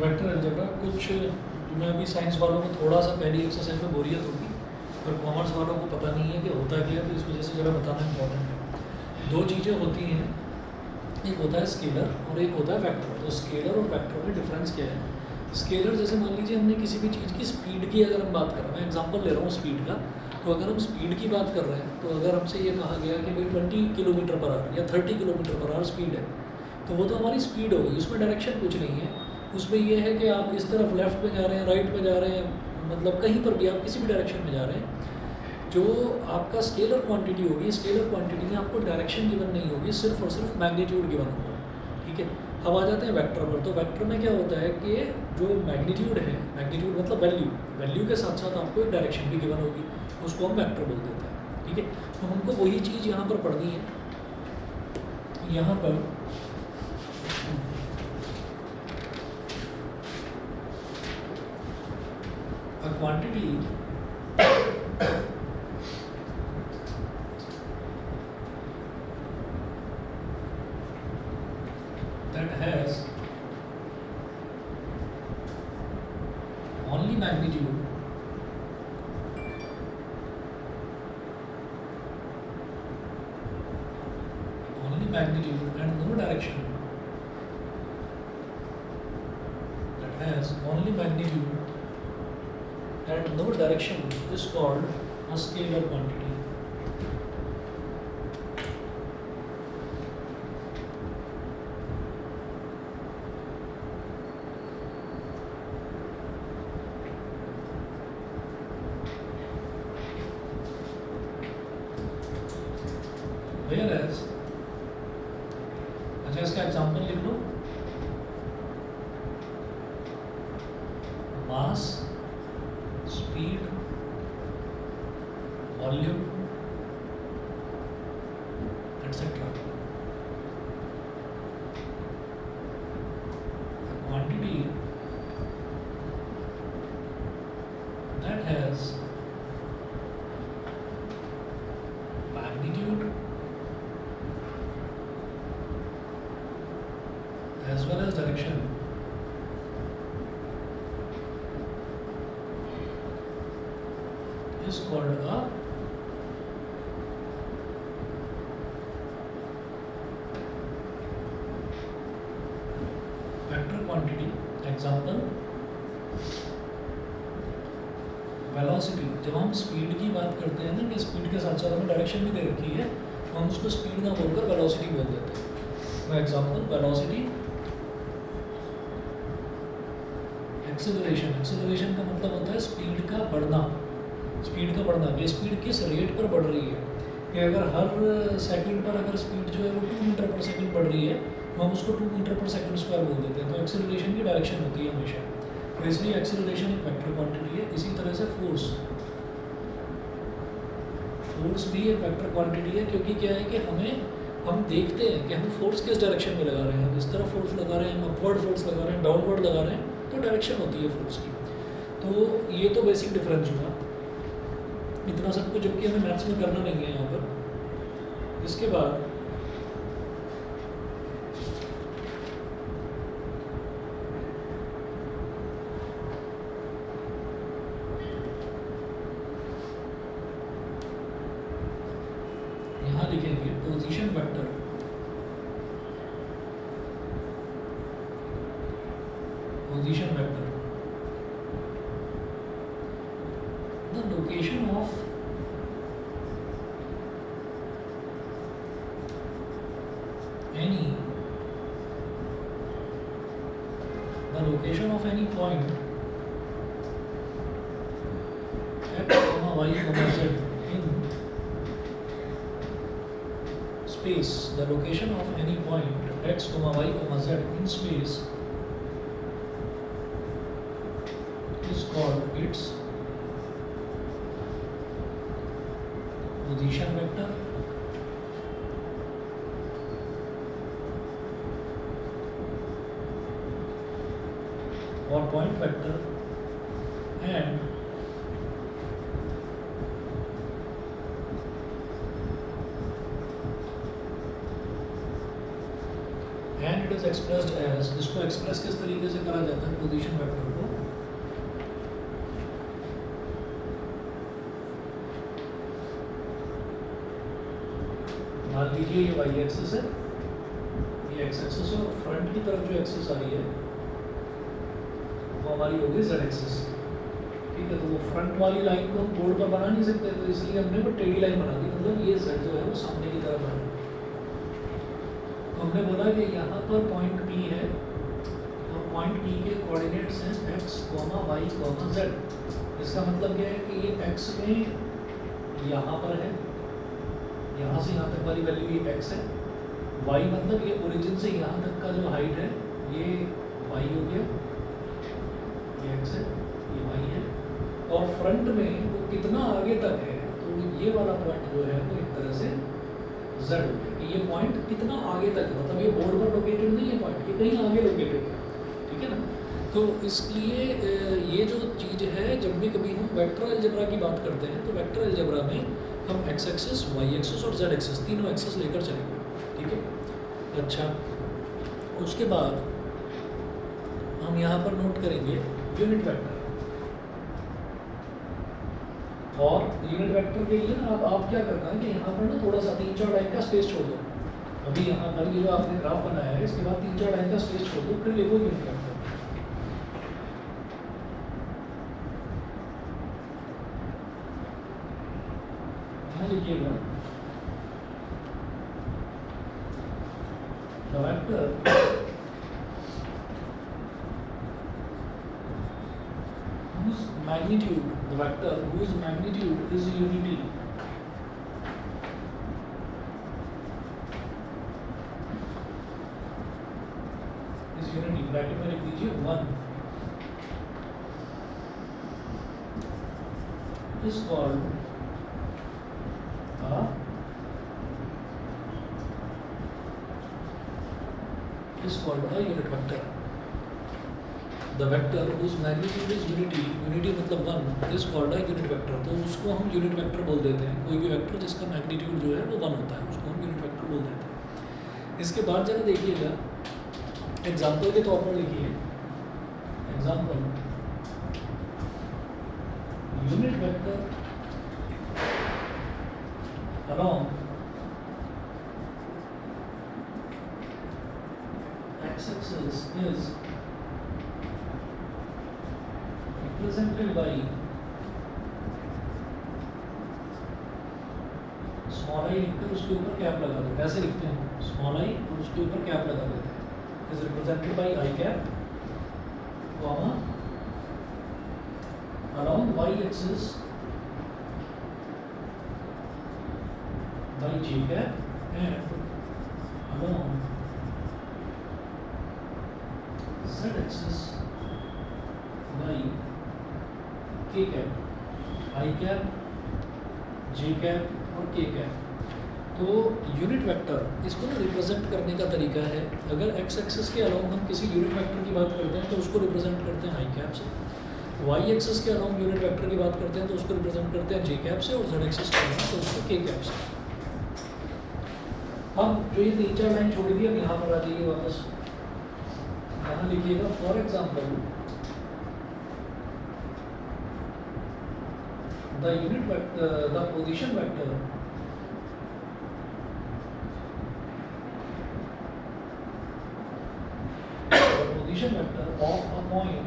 Vector algebra कुछ तुम्हें अभी साइंस वालों को थोड़ा सा पहली एक्सरसाइज में बोरियत होगी, पर कॉमर्स वालों को पता नहीं है कि होता क्या है, तो इस वजह से ज़रा बताना इम्पोर्टेंट है। दो चीज़ें होती हैं, एक होता है स्केलर और एक होता है वेक्टर। तो स्केलर और वेक्टर में डिफरेंस क्या है? स्केलर जैसे मान लीजिए हमने किसी भी चीज़ की स्पीड की अगर हम बात कर रहे हैं, मैं एग्जांपल ले रहा हूँ स्पीड का, तो अगर हम स्पीड की बात कर रहे हैं तो अगर हमसे ये कहा गया कि भाई 20 किलोमीटर पर आवर या 30 किलोमीटर पर आवर स्पीड है, तो वो तो हमारी स्पीड होगी, उसमें डायरेक्शन कुछ नहीं है। उसमें ये है कि आप इस तरफ लेफ्ट में जा रहे हैं, राइट में जा रहे हैं, मतलब कहीं पर भी आप किसी भी डायरेक्शन में जा रहे हैं। जो आपका स्केलर क्वांटिटी होगी, स्केलर क्वांटिटी में आपको डायरेक्शन गिवन नहीं होगी, सिर्फ और सिर्फ मैग्नीट्यूड गिवन होगा। ठीक है, अब आ जाते हैं वेक्टर पर। तो वेक्टर में क्या होता है कि जो मैग्नीट्यूड है, मैग्नीट्यूड मतलब वैल्यू, वैल्यू के साथ साथ आपको एक डायरेक्शन भी गिवन होगी, उसको हम वेक्टर बोल देते हैं। ठीक है, तो हमको वही चीज़ यहाँ पर पढ़नी है। यहाँ पर a quantity that has only magnitude and no direction, that has only magnitude and no direction is called a scalar quantity. Whereas, अच्छा इसका एग्जाम्पल लिख लो, mass, speed, volume etcetera. Quantity that has magnitude as well as direction is called a vector quantity. Example, velocity. जब हम speed की बात करते हैं ना कि स्पीड के साथ साथ हमें डायरेक्शन भी दे रखी है, तो हम उसको स्पीड ना बोलकर वेलोसिटी बोल देते हैं। For example, velocity, acceleration. Acceleration का मतलब होता है स्पीड का बढ़ना, स्पीड का बढ़ना। ये स्पीड किस रेट पर बढ़ रही है, कि अगर हर सेकंड पर अगर स्पीड जो है वो 2 मीटर पर सेकंड बढ़ रही है, तो हम उसको 2 मीटर पर सेकंड स्क्वायर बोल देते हैं। तो एक्सेलरेशन की डायरेक्शन होती है हमेशा, तो इसलिए एक्सेलरेशन एक वेक्टर क्वांटिटी है। इसी तरह से फोर्स, फोर्स भी एक वेक्टर क्वांटिटी है, क्योंकि क्या है कि हम देखते हैं कि हम फोर्स किस डायरेक्शन में लगा रहे हैं। हम इस तरफ फोर्स लगा रहे हैं, हम अपवर्ड फोर्स लगा रहे हैं, डाउनवर्ड लगा रहे हैं, तो डायरेक्शन होती है फोर्स की। तो ये तो बेसिक डिफरेंस हुआ, इतना सब कुछ जबकि हमें मैथ्स में करना नहीं है यहाँ पर। इसके बाद यहाँ लिखेंगे position vector. Position vector, the location of any point x, y, z in space. The location of any point x, y, z in space is called its position vector or point vector and and it is expressed as, जिसको express किस तरीके से करा जाता है position vector को, मान लीजिए ये वाई एक्सिस है, ये एक्स एक्सिस है, और फ्रंट की तरफ जो एक्सिस आ रही है वो हमारी होगी जेड एक्सिस। ठीक है, तो वो फ्रंट वाली लाइन को हम बोर्ड पर बना नहीं सकते, तो इसलिए हमने वो टेढ़ी लाइन बना दी, मतलब ये जेड जो है वो सामने की तरफ है। तो हमने बोला कि यहाँ पर पॉइंट P है, और पॉइंट P के कोऑर्डिनेट्स हैं x, y, z। इसका मतलब क्या है कि ये x में यहाँ पर है, यहाँ से यहाँ तक वाली वैल्यू ये x है, y मतलब ये ओरिजिन से यहाँ तक का जो हाइट है ये y हो गया, ये x है, ये y है, और फ्रंट में वो कितना आगे तक है, तो ये वाला पॉइंट जो है वो एक तरह से z हो गया कि ये पॉइंट कितना आगे तक है, मतलब ये बोर्ड पर लोकेटेड नहीं है पॉइंट, ये कहीं आगे लोकेटेड है। ठीक है ना, तो इसलिए ये जो चीज़ है, जब भी कभी हम वेक्टर अलजेब्रा की बात करते हैं तो वेक्टर अलजेब्रा में हम x एक्सिस, y एक्सिस और z एक्सिस तीनों एक्सिस लेकर चलेंगे। ठीक है, अच्छा, उसके बाद हम यहाँ पर नोट करेंगे यूनिट वेक्टर, और यूनिट वेक्टर के लिए ना आप क्या करना है कि यहाँ पर ना थोड़ा सा 3-4 लाइन का स्पेस छोड़ दो। अभी यहाँ पर ये जो आपने ग्राफ बनाया है इसके बाद 3-4 लाइन का स्पेस छोड़ दो, फिर लिखो यूनिट वेक्टर। यहाँ लिखिएगा the vector whose magnitude, the vector whose magnitude is unity, bracket में लिख दीजिए 1 is called a unit vector. The vector whose magnitude is unity, unity मतलब 1, is called a unit vector. तो उसको हम unit vector बोल देते हैं। कोई भी वेक्टर जिसका मैग्नीट्यूड जो है वो 1 होता है उसको हम unit vector बोल देते हैं। इसके बाद जरा देखिएगा, एग्जाम्पल के तौर पर लिखिए, example unit vector along x-axis is represented by small I लिखकर उसके ऊपर कैप लगा दो, कैसे लिखते हैं स्मॉल आई और उसके ऊपर कैप लगा देते हैं, is represented by I cap comma around Y axis by j cap and along z axis by k cap, i cap, j cap और k cap। तो यूनिट वेक्टर इसको ना रिप्रेजेंट करने का तरीका है, अगर x एक्सिस के अलोंग हम किसी यूनिट वेक्टर की बात करते हैं तो उसको रिप्रेजेंट करते हैं i कैप से, y एक्सिस के अलोंग यूनिट वेक्टर की बात करते हैं तो उसको रिप्रेजेंट करते हैं j कैप से, और z एक्सिस के अलोंग तो उसको k कैप से। हम जो ये 3-4 लाइन छोड़ दी, अब यहाँ पर आ जाइए वापस, यहाँ लिखिएगा for example the unit vector, the position vector position vector of a point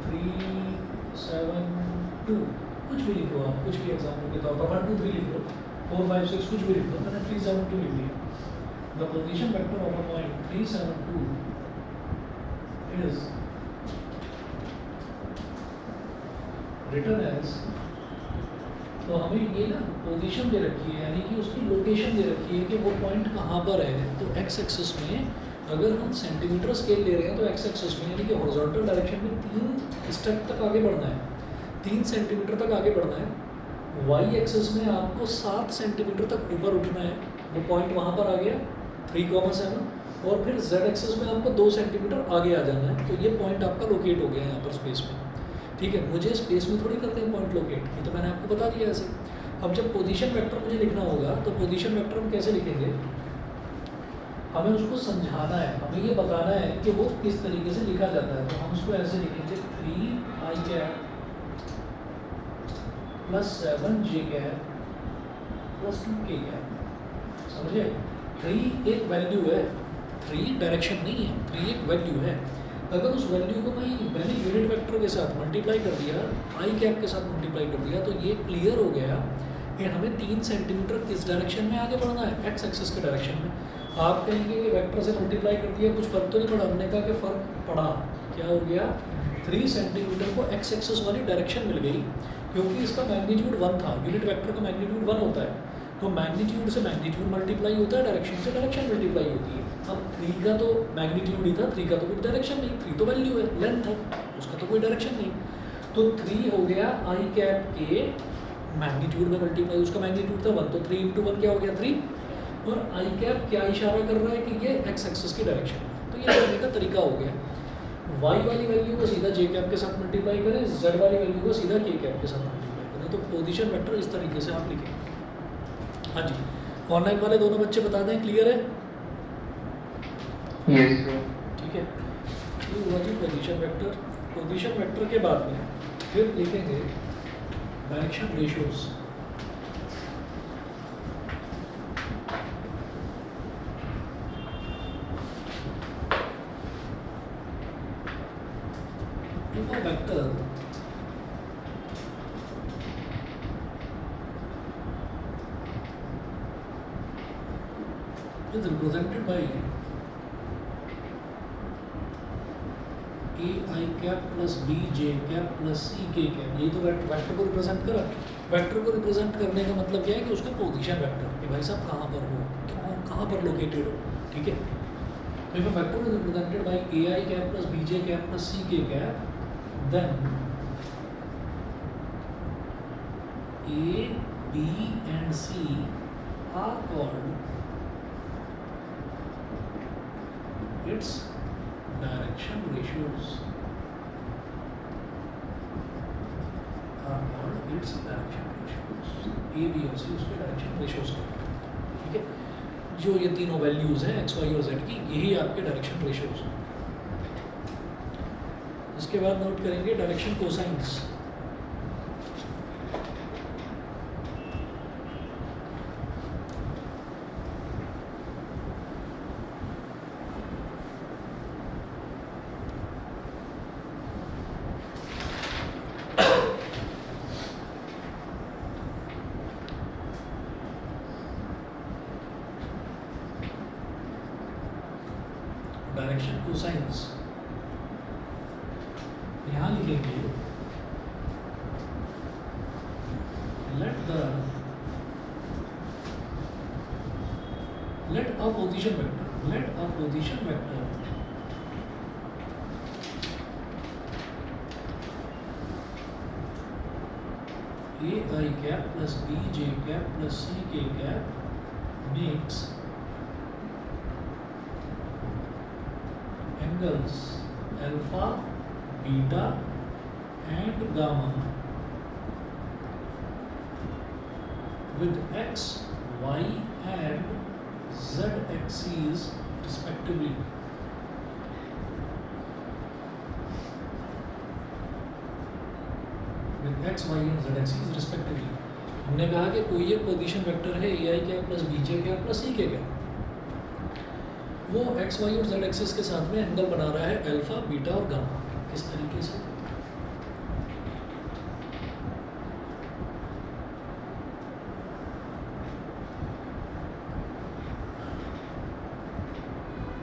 3, 7, 2, कुछ भी लिखो आप, कुछ भी एग्जाम्पल के तौर पर 1, 2, 3 लिख लो, 4, 5, 6 कुछ भी लिख लो, मैंने 3, 7, 2 लिख लिया। The position vector of a point 3, 7, 2 is written as, तो हमें ये ना पोजीशन दे रखी है, यानी कि उसकी लोकेशन दे रखी है कि वो पॉइंट कहाँ पर है। तो एक्स एक्सिस में अगर हम सेंटीमीटर स्केल ले रहे हैं तो एक्स एक्सिस में यानी कि हॉरिजॉन्टल डायरेक्शन में 3 स्टेप तक आगे बढ़ना है, 3 सेंटीमीटर तक आगे बढ़ना है। वाई एक्सिस में आपको 7 सेंटीमीटर तक ऊपर उठना है, वो पॉइंट वहाँ पर आ गया 3,7, और फिर जेड एक्सिस में आपको 2 सेंटीमीटर आगे आ जाना है। तो ये पॉइंट आपका लोकेट हो गया है यहाँ पर स्पेस में। ठीक है, मुझे स्पेस में थोड़ी करते हैं पॉइंट लोकेट, ये तो मैंने आपको बता दिया ऐसे। अब जब पोजीशन वेक्टर मुझे लिखना होगा तो पोजीशन वेक्टर हम कैसे लिखेंगे, हमें उसको समझाना है, हमें ये बताना है कि वो किस तरीके से लिखा जाता है। तो हम उसको ऐसे लिखेंगे 3i cap plus 7j cap plus 2k cap. समझे, 3 एक वैल्यू है, 3 डायरेक्शन नहीं है, 3 एक वैल्यू है। अगर उस वैल्यू को मैंने यूनिट वेक्टर के साथ मल्टीप्लाई कर दिया, आई कैप के साथ मल्टीप्लाई कर दिया, तो ये क्लियर हो गया कि हमें 3 सेंटीमीटर किस डायरेक्शन में आगे बढ़ना है, एक्स एक्सिस के डायरेक्शन में। आप कहेंगे कि वेक्टर से मल्टीप्लाई कर दिया कुछ फर्क तो नहीं पड़ा, हमने कहा कि फ़र्क पड़ा। क्या हो गया, 3 सेंटीमीटर को एक्स एक्सिस वाली डायरेक्शन मिल गई, क्योंकि इसका मैग्नीट्यूड 1 था। यूनिट वेक्टर का मैग्नीट्यूड 1 होता है, तो मैग्नीट्यूड से मैग्नीट्यूड मल्टीप्लाई होता है, डायरेक्शन से डायरेक्शन मल्टीप्लाई होती है। अब 3 का तो मैग्नीट्यूड ही था, 3 का तो कोई डायरेक्शन नहीं, 3 तो वैल्यू है, लेंथ है, उसका तो कोई डायरेक्शन नहीं। तो 3 हो गया आई कैप के मैग्नीट्यूड में मल्टीप्लाई, उसका मैग्नीट्यूड था 1, तो 3 × 1 क्या हो गया 3। और आई कैप क्या इशारा कर रहा है कि ये एक्स एक्सिस की डायरेक्शन है। तो ये लिखने का तरीका हो गया। वाई वाली वैल्यू को सीधा जे कैप के साथ मल्टीप्लाई करें, जेड वाली वैल्यू को सीधा के कैप के साथ मल्टीप्लाई करें। तो पोजीशन वेक्टर इस तरीके से आप लिखें। हाँ जी, ऑनलाइन वाले दोनों बच्चे बता दें, क्लियर है? Yes sir. ठीक है, ये हुआ जी पोजीशन वेक्टर। पोजीशन वेक्टर के बाद में फिर लिखेंगे direction ratios. If a vector is represented by ai cap plus b j cap plus c k cap, यही तो वेक्टर को रिप्रेजेंट करा। वेक्टर को रिप्रेजेंट करने का मतलब क्या है कि उसका पोजीशन वेक्टर, कि भाई साहब कहाँ पर हो, कहाँ पर लोकेटेड हो। ठीक है, तो if a vector is represented by ai cap plus b j cap plus c k cap, then A, B and C are called its direction ratios. Are called its direction ratios. A, B और C उसके direction ratios कहते हैं। ठीक है, जो ये तीनों values हैं एक्स, वाई और जेड की, यही आपके डायरेक्शन रेशियोज हैं। इसके बाद नोट करेंगे डायरेक्शन कोसाइंस। डायरेक्शन कोसाइंस यहाँ लिखेंगे let a position vector ai cap plus bj cap plus ck cap makes angles alpha, beta and gamma with x, y and z axes respectively. With x, y and z axes respectively. हमने कहा कि कोई एक position vector है ai cap plus bj cap plus ck cap, वो x, Y और Z axis के साथ में एंगल बना रहा है अल्फा, बीटा और गामा। किस तरीके से,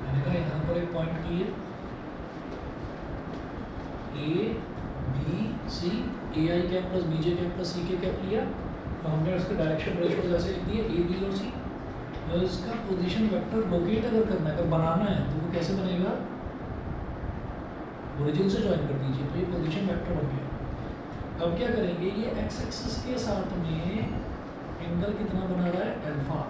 मैंने कहा यहाँ पर एक पॉइंट की है A B C, A I cap plus B J cap plus C K cap लिया, तो हमने उसके डायरेक्शन रेशियो ऐसे लिख दिए ए बी और सी। तो इसका पोजीशन वेक्टर लोकेट अगर करना है, अगर बनाना है, तो वो कैसे बनेगा, ओरिजिन से ज्वाइन कर दीजिए, तो ये पोजीशन वेक्टर बन गया। अब क्या करेंगे, ये एक्स एक्सिस के साथ में एंगल कितना बना रहा है अल्फा,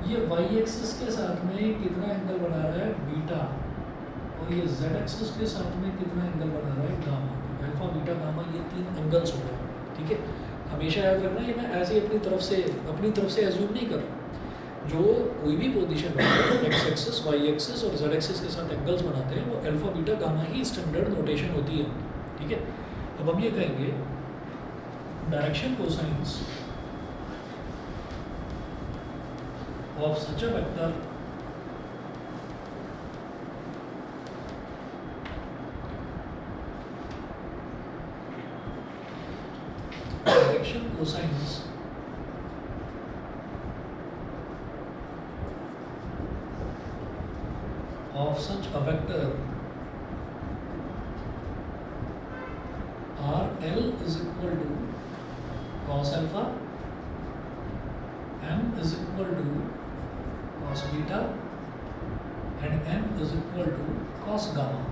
ये वाई एक्सिस के साथ में कितना एंगल बना रहा है बीटा, और ये जेड एक्सिस के साथ में कितना एंगल बना रहा है गामा। अल्फा, बीटा, गामा ये 3 एंगल्स हो गए। ठीक है, हमेशा याद रखना ये मैं ऐसे ही अपनी तरफ से एज्यूम नहीं कर रहा। जो कोई भी पोजीशन बनाते हैं एक्स एक्सिस वाई एक्सिस और जेड एक्सिस के साथ एंगल्स बनाते हैं वो अल्फा बीटा गामा ही स्टैंडर्ड नोटेशन होती है, ठीक है। अब हम ये कहेंगे direction cosines of such a vector direction cosines of such a vector RL is equal to cos alpha, M is equal to cos beta and N is equal to cos gamma.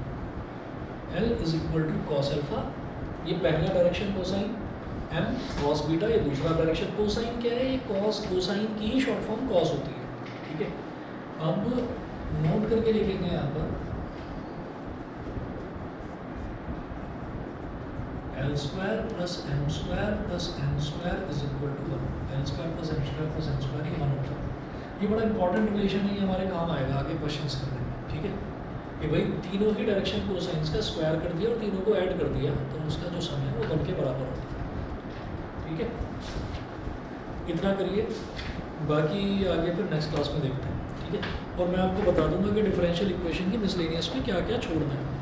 L is equal to cos alpha, ये पहला direction cosine, M cos beta ये दूसरा direction cosine. क्या है ये cos cosine की ही short form cos होती है, ठीक है। अब नोट करके लिखेंगे यहाँ पर l square plus m square plus n square is equal to 1। L square plus m square plus n square ये 1 होता है। ये बड़ा इंपॉर्टेंट रिलेशन है, ये हमारे काम आएगा आगे क्वेश्चंस करने में, ठीक है। कि भाई तीनों ही डायरेक्शन कोसाइंस का स्क्वायर कर दिया और तीनों को ऐड कर दिया तो उसका जो सम है वो 1 के बराबर होता है, ठीक है। इतना करिए, बाकी आगे फिर नेक्स्ट क्लास में देखते हैं, ठीक है। और मैं आपको बता दूंगा कि डिफरेंशियल इक्वेशन की मिसलेनियस में क्या क्या छोड़ना है।